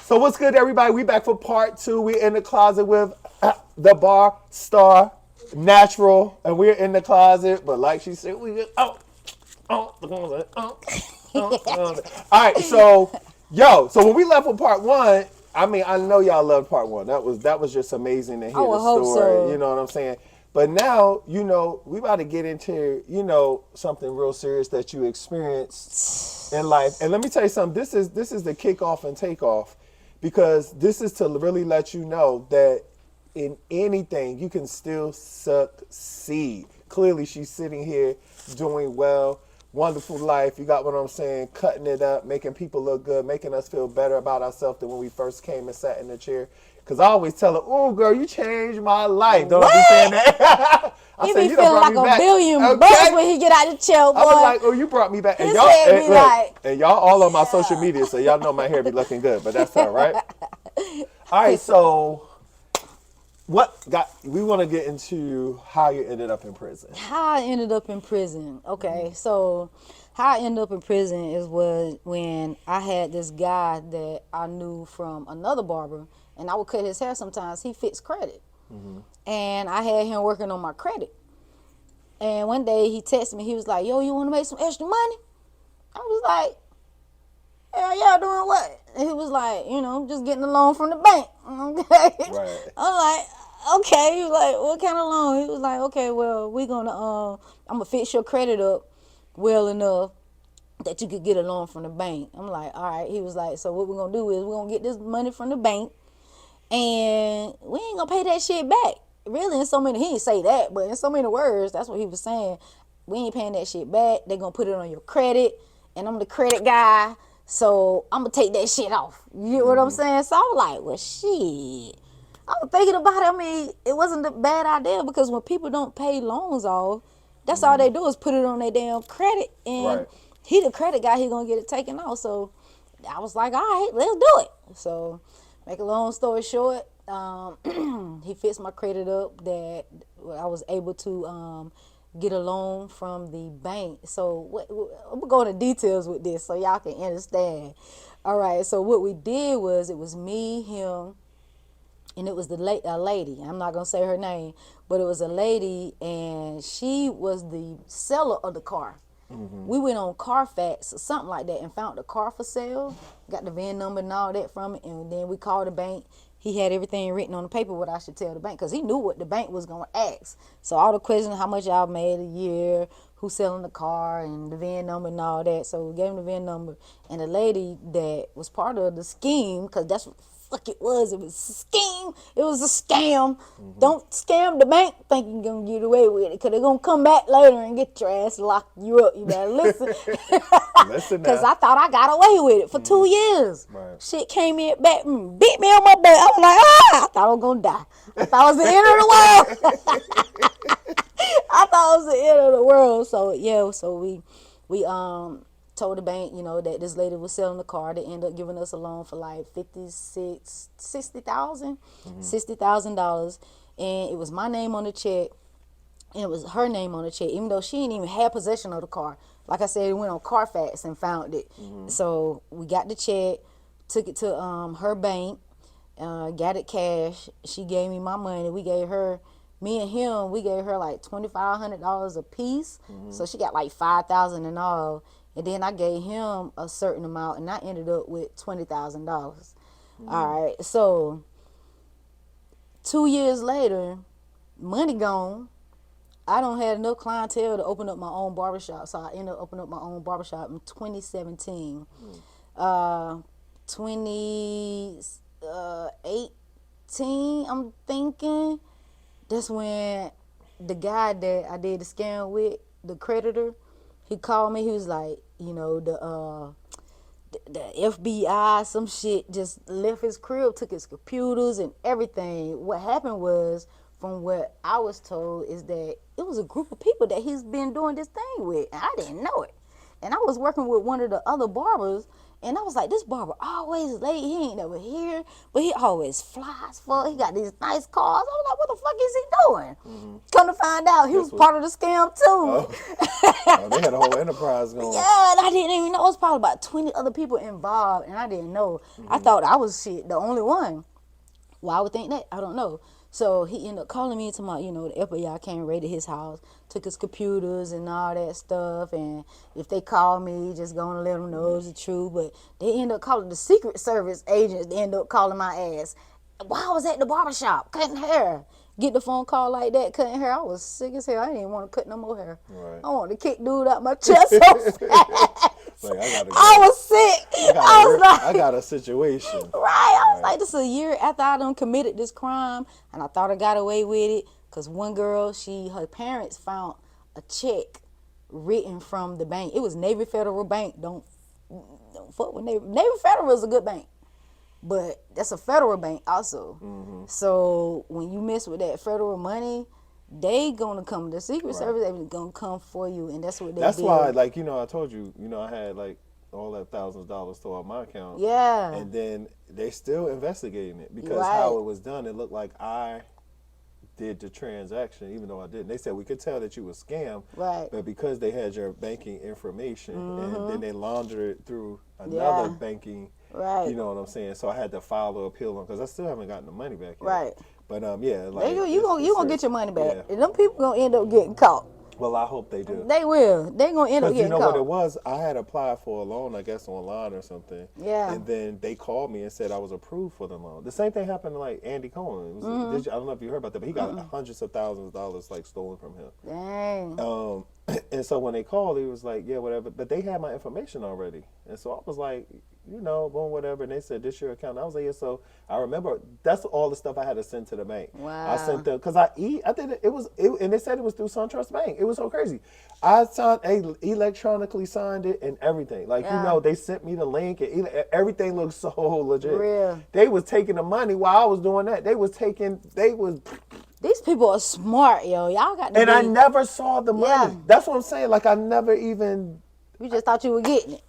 So what's good, everybody? We back for part 2. We're in the closet with the bar star, natural, and we're in the closet. But like she said, we all right. So when we left with part 1, I mean, I know y'all loved part 1. That was just amazing to I hear the would hope story. You so. know what I'm saying? But now, we about to get into, something real serious that you experienced in life. And let me tell you something. This is the kickoff and takeoff, because this is to really let you know that in anything you can still succeed. Clearly, she's sitting here doing well, wonderful life. You got what I'm saying? Cutting it up, making people look good, making us feel better about ourselves than when we first came and sat in the chair. Cause I always tell her, "Oh, girl, you changed my life." Don't I be saying What? that? I He said, be "You done feeling brought like me a back." billion bucks Okay. when he get out the chair, I was boy. like, "Oh, you brought me back." And His y'all, head be look, like, and y'all all on my social yeah. media, so y'all know my hair be looking good. But that's all right. All right, so we want to get into how you ended up in prison. How I ended up in prison. Okay, so how I ended up in prison was when I had this guy that I knew from another barber, and I would cut his hair sometimes. He fixed credit, and I had him working on my credit. And one day he texted me. He was like, "Yo, you want to make some extra money?" I was like, "Hell yeah, doing what?" And he was like, just getting a loan from the bank. Okay. Right. I'm like, okay. He was like, "What kind of loan?" He was like, "Okay, well, I'm gonna fix your credit up well enough that you could get a loan from the bank." I'm like, "All right." He was like, "So what we're gonna do is we're gonna get this money from the bank, and we ain't gonna pay that shit back." Really, he didn't say that, but in so many words, that's what he was saying. We ain't paying that shit back. They gonna put it on your credit, and I'm the credit guy, so I'm gonna take that shit off. You know what I'm saying? So I was like, well, shit. I was thinking about it. I mean, it wasn't a bad idea, because when people don't pay loans off, that's all they do is put it on their damn credit, and Right. he the credit guy, he gonna get it taken off. So I was like, all right, let's do it. So, make a long story short, he fixed my credit up that I was able to get a loan from the bank. So I'm gonna go into details with this so y'all can understand. All right, so what we did was, it was me, him, and it was a lady. I'm not gonna say her name, but it was a lady, and she was the seller of the car. We went on Carfax or something like that and found the car for sale, got the VIN number and all that from it, and then we called the bank. He had everything written on the paper what I should tell the bank, because he knew what the bank was gonna ask. So all the questions, how much y'all made a year, who's selling the car, and the VIN number and all that. So we gave him the VIN number, and the lady that was part of the scheme, because that's what fuck it was. It was a scheme. It was a scam. Don't scam the bank thinking you're gonna get away with it, because they're gonna come back later and get your ass, lock you up. You better listen. Listen Because now. I thought I got away with it for 2 years. Right. Shit came in back and beat me on my butt. I was like, I thought I was gonna die. I thought it was the end of the world. I thought it was the end of the world. So yeah, so we told the bank, that this lady was selling the car. They ended up giving us a loan for like 56, 60,000, $60,000, and it was my name on the check, and it was her name on the check, even though she didn't even have possession of the car. Like I said, we went on Carfax and found it. So we got the check, took it to her bank, got it cash. She gave me my money. Me and him, we gave her like $2,500 a piece. So she got like 5,000 in all. And then I gave him a certain amount, and I ended up with $20,000. All right, so 2 years later, money gone. I don't have enough clientele to open up my own barbershop, so I ended up opening up my own barbershop in 2017. 2018, I'm thinking, that's when the guy that I did the scam with, the creditor, he called me. He was like, the FBI, some shit, just left his crib, took his computers and everything. What happened was, from what I was told, is that it was a group of people that he's been doing this thing with, and I didn't know it. And I was working with one of the other barbers, And I was like, this barber always late. He ain't never here, but he always flies fuck. He got these nice cars. I was like, what the fuck is he doing? Come to find out, he was part of the scam too. Oh, they had a whole enterprise going. Yeah, and I didn't even know. It was probably about 20 other people involved, and I didn't know. I thought I was the only one. Well, I would think that. I don't know. So he ended up calling me to my, the FBI came and raided his house, took his computers and all that stuff. And if they call me, just going to let them know it's the truth. But they ended up calling the Secret Service agents. They ended up calling my ass. While I was at the barbershop cutting hair, get the phone call like that, cutting hair. I was sick as hell. I didn't even want to cut no more hair. Right. I wanted to kick dude out my chest so fast. Like, I was sick. I got a situation. Right. I was like, this is a year after I done committed this crime, and I thought I got away with it. Because one girl, her parents found a check written from the bank. It was Navy Federal Bank. Don't fuck with Navy. Navy Federal is a good bank. But that's a federal bank also. So when you mess with that federal money, they gonna come. The Secret Service, they gonna come for you, and that's what they did. That's why, like, I told you, I had like all that thousands of dollars stored on my account. Yeah. And then they still investigating it because how it was done, it looked like I did the transaction, even though I didn't. They said we could tell that you was scammed, right? But because they had your banking information, and then they laundered it through another banking. Right. You know what I'm saying? So I had to file an appeal on because I still haven't gotten the money back yet. Right. But yeah, like you gonna get your money back. Yeah. And them people gonna end up getting caught. Well, I hope they do. They will. They gonna end up getting caught. You know what it was? I had applied for a loan, I guess, online or something. Yeah. And then they called me and said I was approved for the loan. The same thing happened to like Andy Cohen. I don't know if you heard about that, but he got hundreds of thousands of dollars like stolen from him. Dang. And so when they called, he was like, yeah, whatever. But they had my information already. And so I was like, boom, whatever. And they said, this your account. And I was like, yeah. So I remember that's all the stuff I had to send to the bank. Wow. I sent them, because I did it, and they said it was through SunTrust Bank. It was so crazy. I electronically signed it and everything. Like, they sent me the link and everything looked so legit. Real. They was taking the money while I was doing that. These people are smart, yo. Y'all got to And I never saw the money. Yeah. That's what I'm saying. Like, I never even... You just thought you were getting it.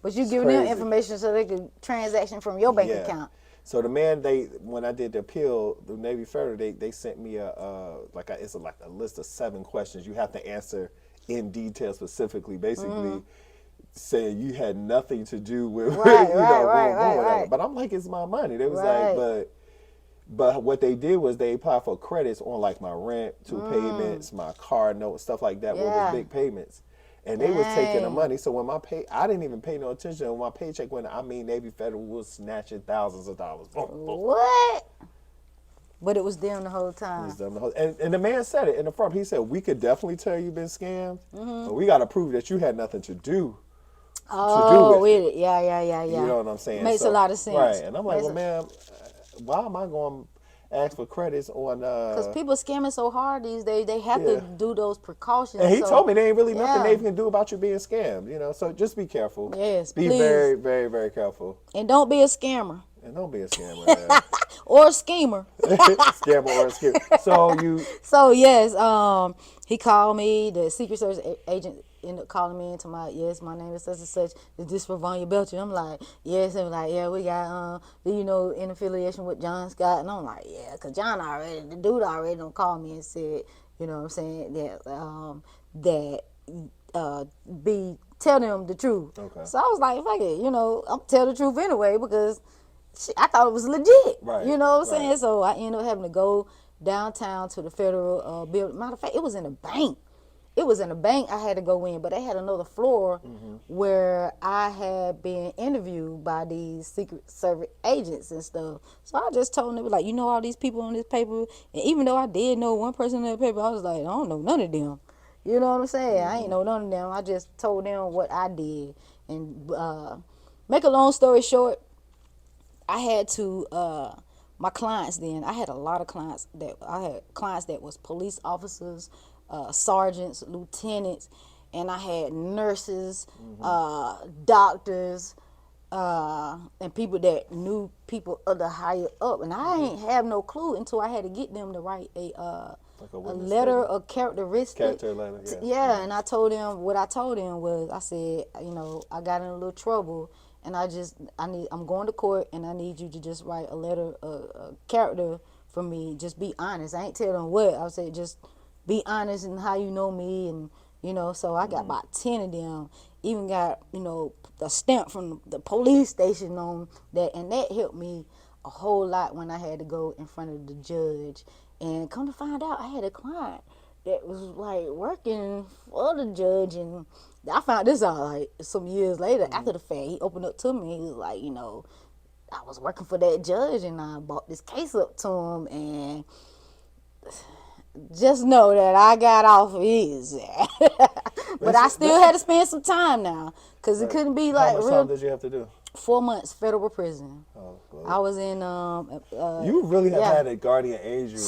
But you giving them information so they could transaction from your bank account. So the man, when I did the appeal, the Navy Federal, they sent me it's a list of 7 questions you have to answer in detail specifically, basically saying you had nothing to do with, right. But I'm like, it's my money. They was like, but what they did was they applied for credits on like my rent, 2 payments, my car note, stuff like that, where it was big payments. And they was taking the money. So when I didn't even pay no attention. When my paycheck went, Navy Federal was snatching thousands of dollars. What? But it was them the whole time. It was them the whole, and the man said it in the front. He said, we could definitely tell you've been scammed, but we got to prove that you had nothing to do. With it. Yeah. You know what I'm saying? Makes a lot of sense. Right. And I'm like, well, man, why am I going to ask for credits on... Because people scamming so hard these days, they have to do those precautions. And he told me there ain't really nothing they can do about you being scammed, so just be careful. Yes, be please. very, very, very careful. And don't be a scammer. And don't be a scammer. Or a schemer. Scammer or a schemer. So yes, he called me, the Secret Service agent ended up calling me into my name is such and such. Is this for Vanya Belcher? I'm like, yes. And like, yeah, we got in affiliation with John Scott. And I'm like, yeah, because the dude already done called me and said, you know what I'm saying, tell them the truth. Okay. So I was like, fuck it, I'm tell the truth anyway, because I thought it was legit. Right. You know what I'm saying? So I ended up having to go downtown to the federal building. Matter of fact, it was in a bank. I had to go in, but they had another floor where I had been interviewed by these Secret Service agents and stuff. So I just told them, like, all these people on this paper. And even though I did know one person on that paper, I was like, I don't know none of them. You know what I'm saying? I ain't know none of them. I just told them what I did. And make a long story short, I had to, my clients then, I had a lot of clients that was police officers, sergeants, lieutenants, and I had nurses, doctors, and people that knew people other higher up. And I ain't have no clue until I had to get them to write a letter of characteristic. Character letter, yeah. And what I told them was, I said, I got in a little trouble, and I'm going to court, and I need you to just write a letter, a character for me. Just be honest. I ain't tell them what. I said just be honest in how you know me, and so I got about 10 of them. Even got the stamp from the police station on that, and that helped me a whole lot when I had to go in front of the judge. And come to find out, I had a client that was like working for the judge, and I found this out like some years later after the fact. He opened up to me. He was like, I was working for that judge, and I brought this case up to him, and just know that I got off easy. But I still had to spend some time now, because it couldn't be like how much time did you have to do? 4 months federal prison. Oh, well. I was in you really have had a guardian angel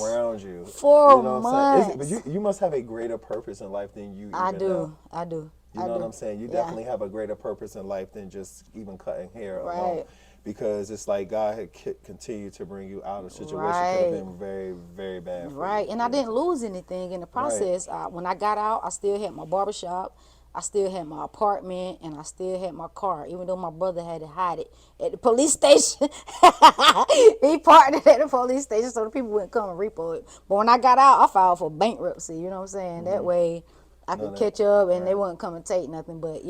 around you. 4 What I'm months. saying? But you must have a greater purpose in life than you even know. I do. You know what I'm saying? You definitely have a greater purpose in life than just even cutting hair alone. Because it's like God had continued to bring you out of a situation that could have been very, very bad for you. And I didn't lose anything in the process. When I got out, I still had my barbershop, I still had my apartment, and I still had my car, even though my brother had to hide it at the police station. He parked it at the police station so the people wouldn't come and repo it. But when I got out, I filed for bankruptcy, you know what I'm saying? That way I could catch up, and they wouldn't come and take nothing. But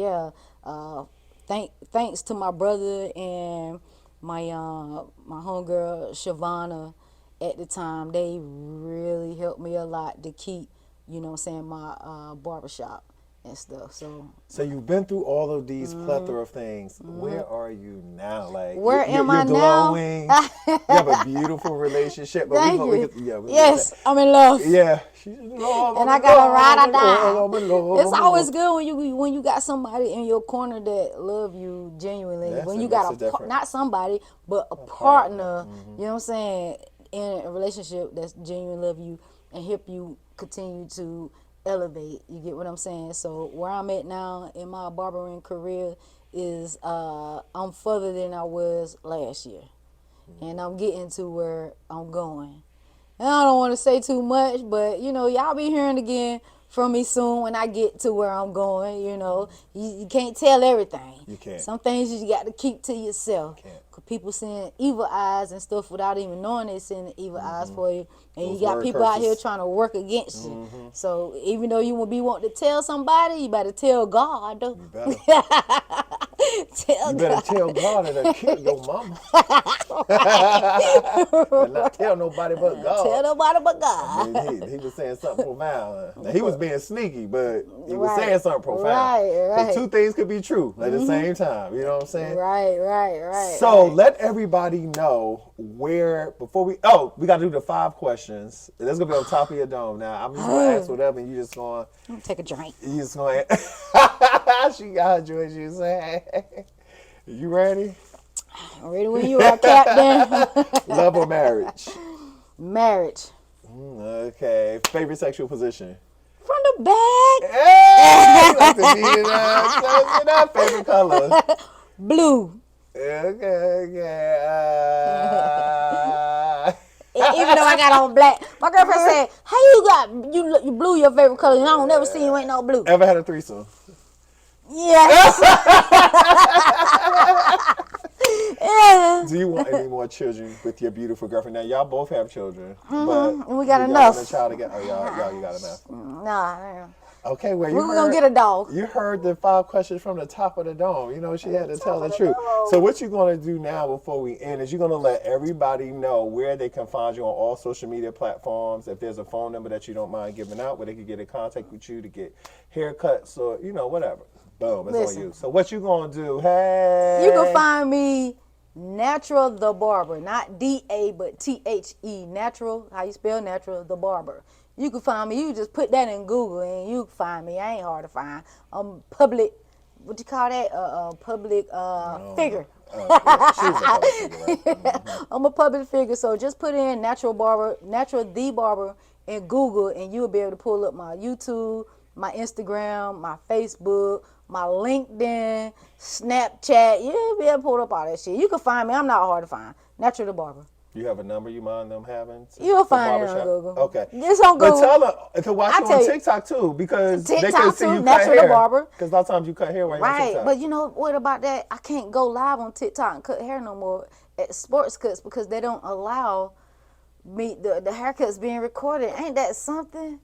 thanks to my brother and my homegirl Shavana at the time, they really helped me a lot to keep, my barbershop and stuff. So you've been through all of these plethora of things. Where are you now? Like, where am I glowing. now? You have a beautiful relationship. But Thank you. Yes, I'm in love. Yeah. And I gotta ride or die. It's always good when you got somebody in your corner that love you genuinely. Yes, when you got not somebody, but a partner, you know what I'm saying, in a relationship that's genuinely love you and help you continue to elevate. You get what I'm saying? So where I'm at now in my barbering career is I'm further than I was last year. And I'm getting to where I'm going. And I don't want to say too much, but y'all be hearing again from me soon when I get to where I'm going. You can't tell everything. You can't. Some things you got to keep to yourself. Cause people seeing evil eyes and stuff without even knowing they seeing evil eyes for you, and those you got people out here trying to work against you. So even though you will be wanting to tell somebody, you better tell God. You better. You better tell God that I killed your mama. And not tell nobody but God. Tell nobody but God. I mean, he was saying something profound. Now, he was being sneaky, but he was saying something profound. Right. So two things could be true at the same time. You know what I'm saying? Right. So let everybody know where, before we got to do the 5 questions. That's going to be on top of your dome. Now, I'm just going to ask whatever, and you just going to take a drink. You just going to she got you, as you say. You ready? Ready when you are, Captain. Love or marriage? Marriage. Okay. Favorite sexual position? From the back. Hey! You like to beat it up. Favorite color? Blue. Okay. Even though I got on black, my girlfriend said, "How you blue your favorite color? And I don't never see you ain't no blue." Ever had a threesome? Yes. Yeah. Do you want any more children with your beautiful girlfriend? Now y'all both have children, but we got enough. Want a child together? Oh, y'all, you got enough. Nah. Okay, well, we're gonna get a dog. You heard the 5 questions from the top of the dome. She had to tell the truth. So what you're gonna do now before we end is you're gonna let everybody know where they can find you on all social media platforms. If there's a phone number that you don't mind giving out, where they can get in contact with you to get haircuts or whatever. Boom, it's on you. So what you gonna do? Hey, you can find me Natural the Barber, not DA but THE. Natural, how you spell natural, the Barber. You can find me. You just put that in Google and you can find me. I ain't hard to find. I'm public. What you call that? Public figure. Yeah, she's a public figure, right? I'm a public figure, so just put in Natural the Barber in Google, and you'll be able to pull up my YouTube, my Instagram, my Facebook, my LinkedIn, Snapchat. You'll be able to pull up all that shit. You can find me. I'm not hard to find. Natural the Barber. You have a number you mind them having? You'll for find it on barbershop? Google. Okay. Just on But Google. tell them to watch I you tell on you, TikTok too, because they can TikTok see too, you cut Natural the hair. Barber. Because a lot of times you cut hair while you're on Right, TikTok. but you know what about that? I can't go live on TikTok and cut hair no more at sports cuts because they don't allow me the haircuts being recorded. Ain't that something?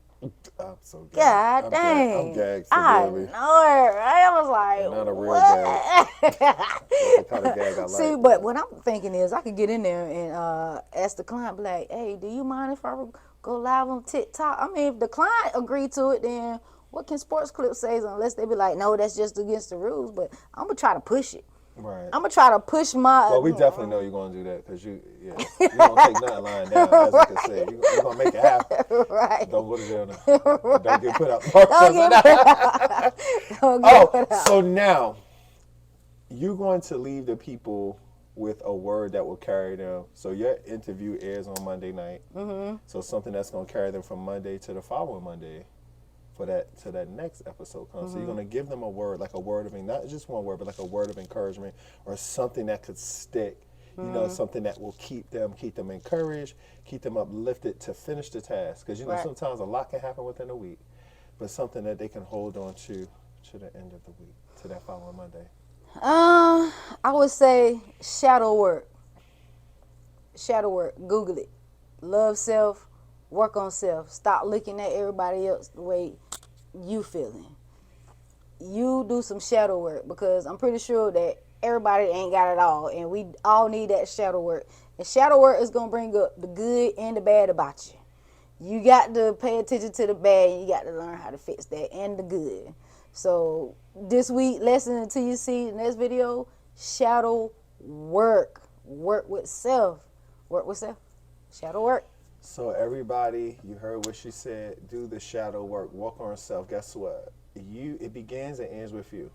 I'm so gagged. God I'm dang. I'm gagged I severely. know it, right? I was like, Not a real what? That's the kind of gag I like. See, but what I'm thinking is I could get in there and ask the client, be like, hey, do you mind if I go live on TikTok? I mean, if the client agreed to it, then what can Sports Clip say unless they be like, no, that's just against the rules. But I'm going to try to push it. Right. I'm going to try to push my... Well, we definitely know you're going to do that because you don't take nothing lying down, as you can say. You're going to make it happen. Right. Don't go to jail now. Don't get put up. Don't get put out. So now you're going to leave the people with a word that will carry them. So your interview airs on Monday night. Mm-hmm. So something that's going to carry them from Monday to the following Monday. For that to that next episode comes. So you're gonna give them a word, like a word of not just one word, but like a word of encouragement or something that could stick. You know, something that will keep them encouraged, keep them uplifted to finish the task. Because you know sometimes a lot can happen within a week, but something that they can hold on to the end of the week, to that following Monday. I would say shadow work. Shadow work. Google it. Love self. Work on self. Stop looking at everybody else the way you feeling. You do some shadow work because I'm pretty sure that everybody ain't got it all, and we all need that shadow work. And shadow work is gonna bring up the good and the bad about you. You got to pay attention to the bad, and you got to learn how to fix that and the good. So this week, lesson until you see the next video, shadow work. Work with self. Work with self. Shadow work. So everybody, you heard what she said. Do the shadow work. Work on yourself. Guess what? It begins and ends with you.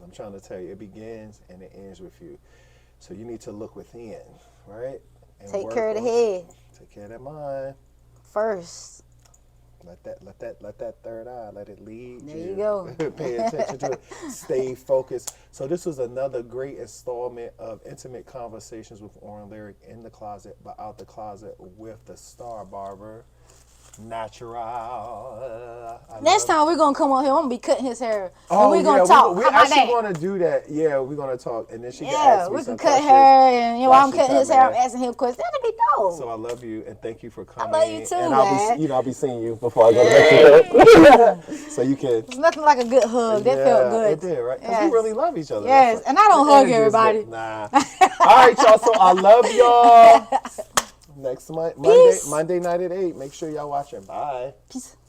I'm trying to tell you, it begins and it ends with you. So you need to look within, right? And take care of the head. Take care of that mind First. Let that third eye, let it lead there you go. Pay attention to it. Stay focused. So this was another great installment of Intimate Conversations with OrenLyric, in the closet, but out the closet with the star barber. Natural. Next time we're gonna come on here, I'm gonna be cutting his hair. Oh, and we're gonna talk. We're How about actually that? gonna do that. Yeah, we're gonna talk, and then she can Yeah, ask me we some can cut questions hair, and while I'm she cutting cut his hair, I'm hair. asking him questions. That'd be dope. So I love you and thank you for coming. love you too, and man. I'll be seeing you before I go to Mexico. So you can. It's nothing like a good hug. That felt good. It did, right? Because Yes. we really love each other. Yes, and I don't hug everybody. Nah. All right, y'all. So I love y'all. Next Monday night at 8. Make sure y'all watching. Bye. Peace.